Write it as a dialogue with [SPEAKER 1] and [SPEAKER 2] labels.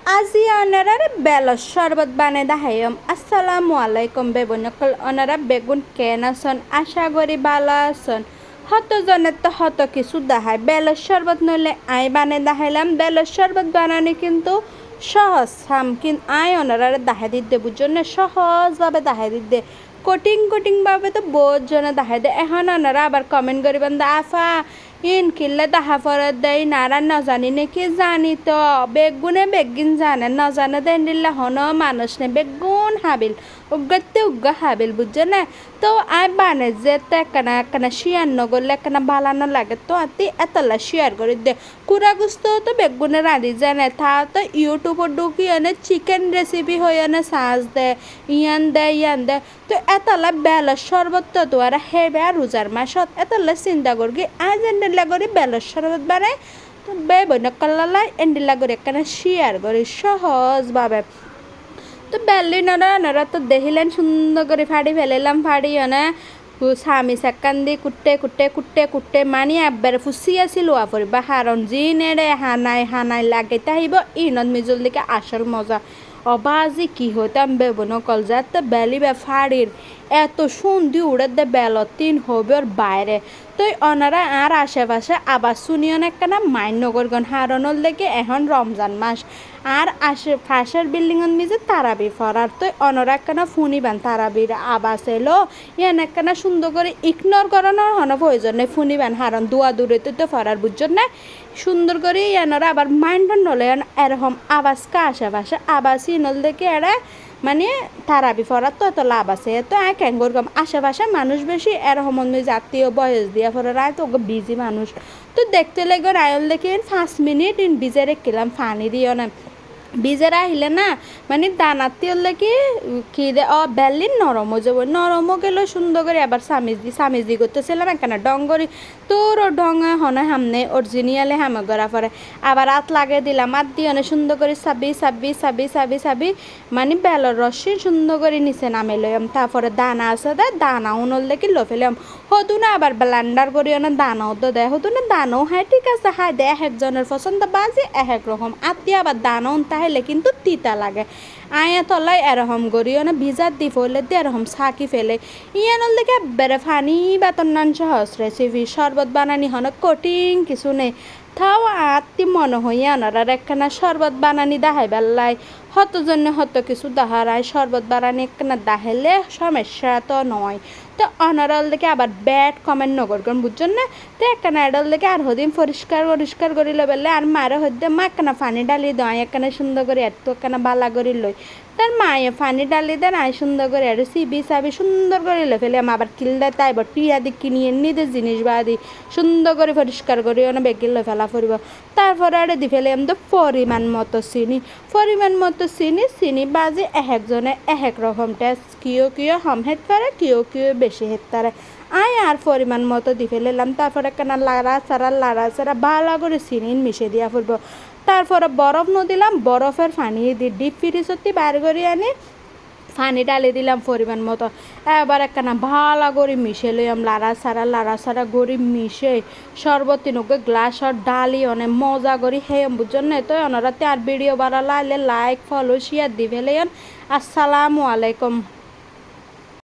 [SPEAKER 1] আজি onarar belos শরবত বানাই দাহাইম আসসালামু আলাইকুম বেবনকল ওনারা বেগুন কেন আছেন আশা করি ভালো আছেন হত জনের তো হত কিছু দাহাই বেlos শরবত নইলে আই বানাই দাহাইলাম বেlos শরবত বানানি কিন্তু সহজ কিন্তু আই ওনারা দাহাই দিতে বুঝছেন না সহজভাবে দাহাই দিতে কঠিন ভাবে তো বহুত জনে দাহাই দে এখন ওনারা আবার কমেন্ট করিবেন দা আফা ইন কিল্লে দাহা ফরত দেয় নারা ন জানি নাকি জানি তো বেগুনে বেগিন জানে ন জানে দেন দিল্লা হন মানুষ নে বেগুন হাবিল উগ্গতে উগ্গা হাবিল বুঝছে না তো আই বানে যে তো একখানা শেয়ার নগরলে একখানা বালানো লাগে তো আতি এতলা শেয়ার করে দে কুড়া গুস্ত তো বেগুনে রাঁধি জানে তা তো ইউটিউবত ঢুকি এনে চিকেন রেসিপি হয়ে এনে সাজ দে ইয়ান দে তো এতলা বেলার শরবত তো আর হেবে আর রোজার মাসত এতলা চিন্তা করবি আজ এন্ডিলা করি বেলার শরবত বানাই তো বে বইন কাল্লাই এন্ডিলা করে একখানা শেয়ার করি সহজভাবে তো বেলি নরা তো দেখিলেন সুন্দর করে ফাড়ি ফেলাইলাম ফাড়ি না স্বামী সেকান দি কুটে মানি একবারে ফুসিয়াছিল আপরি বা হারণ জি নেড়ে হানাই লাগাইতে আহিব ইনত মিজল দিকে আসল মজা অবাজি কি হইতাম বেবন কলজাত তো বেলি বে ফাড়ির এত সুন্দি উড়ে দে বেলতিন হবে ওর বাইরে তো ওনারা আর আশেপাশে আবার শুনিও না একটা না মাইনগরগণ হারণর লেগে এখন রমজান মাস আর আশেপাশের বিল্ডিংয়ের মিজে তারাবি ফরার তো অনরা একখানা ফুনিবান তারাবির আবাস এলো ইয়ান একখানা সুন্দর করে ইগনোর করানোর হন প্রয়োজন নেই ফুনিবান হারণ দুয়া দূরে তো ফরার বুঝছেন না সুন্দর করে ইয়ানরা আবার মাইন্ডন নলে এরকম আবাসকে আশেপাশে আবাসই নল দেখে এরা মানে তারাবি ফরার তো এত লাভ আছে তো কেন করলাম আশেপাশে মানুষ বেশি এরকম জাতীয় বয়স দিয়া ফরার আয় তো বিজি মানুষ তো দেখতে লেগে আয়ল দেখে 5 মিনিট বিজে রেখলাম ফানি দিও না বিজেরা আহিলে না মানে দানাতি হলে কি দে বেলিন নরমও যাব নরমও গেল সুন্দর করে আবার সামিজি করতেছিলাম একখানা ডঙ্গরি তোর ডং হনে হামনে অরিজিনালে হামে গড়া পরে আবার হাত লাগিয়ে দিলাম হাত দিয়ে অনেক সুন্দর করে সাবি মানে বেলর রসি সুন্দর করে নিচে নামে লইম তারপরে দানা আছে দে দানা উনল দেখি লো ফেলাম হতু না আবার ব্লান্ডার করি না দানাও তো দেয় হতু না দানাও হ্যাঁ ঠিক আছে হ্যাঁ দে একজনের পছন্দ বাজি এক রকম আত্মি আবার দানাও তাহলে কিন্তু তিতা লাগে আয়া তলায় এরকম করিও না ভিজার দি ফেলে দিয়ে এরকম সাকি ফেলে ইয়ানল দেখে বেড়ে ফানি বেতন নান সহজ রেসিপি শরবত বানানি হন কঠিন কিছু নেই তাও আত্মি মনে হইয়া আর একখানা শরবত বানানি দাহাই বেল্লাই হত জন্য হত কিছু দাহারায় শরবত বানানি একখানা দাহেলে সমস্যা তো নয় তো অনারল দেখে আবার ব্যাড কমেন্ট নগরগণ বুঝছেন না তো একখানা এডল দেখে আর হদিন পরিষ্কার করিলে বেলে আর মারে হইতে মা একখানা পানি ডালি দেয় একখানা সুন্দর করে এত একখানা বালা করি লই তার মায়ে পানি ডালি দেন আয় সুন্দর করে আর সিবি সুন্দর করে লে ফেলে আবার কিল দেয় তাই এবার টিয়া দি কিনিয়ে নিদের জিনিস বাদি সুন্দর করে পরিষ্কার করি না বেগিল ফেলা ফুরিব তারপরে আর দি ফেলে তো পরিমাণ মতো চিনি বাজে একজনে এক রকম টেস্ট কিয় হম হেত পারে কিয় বেশি হেত পারে আয় আর পরিমাণ মতো দি ফেলেলাম তারপরে কেন লাড়া ছাড়া ভালো করে চিনি মিশে দিয়া ফুরব তারপরে বরফ দিলাম বরফের পানি দিয়ে ডিপ ফ্রিজতে বার করে আনি পানি ডালি দিলাম পরিমাণ মতো এবার একখানা ভালো করে মিশে লইলাম লাড়া ছাড়া গড়ি মিশে শরবতী নকে গ্লাসর ডালি অনেক মজা করি হেম বুঝছেন না তো ওনারা আর ভিডিও বাড়ালে লাইক ফলো শেয়ার দি ফেলেন আসসালামু আলাইকুম।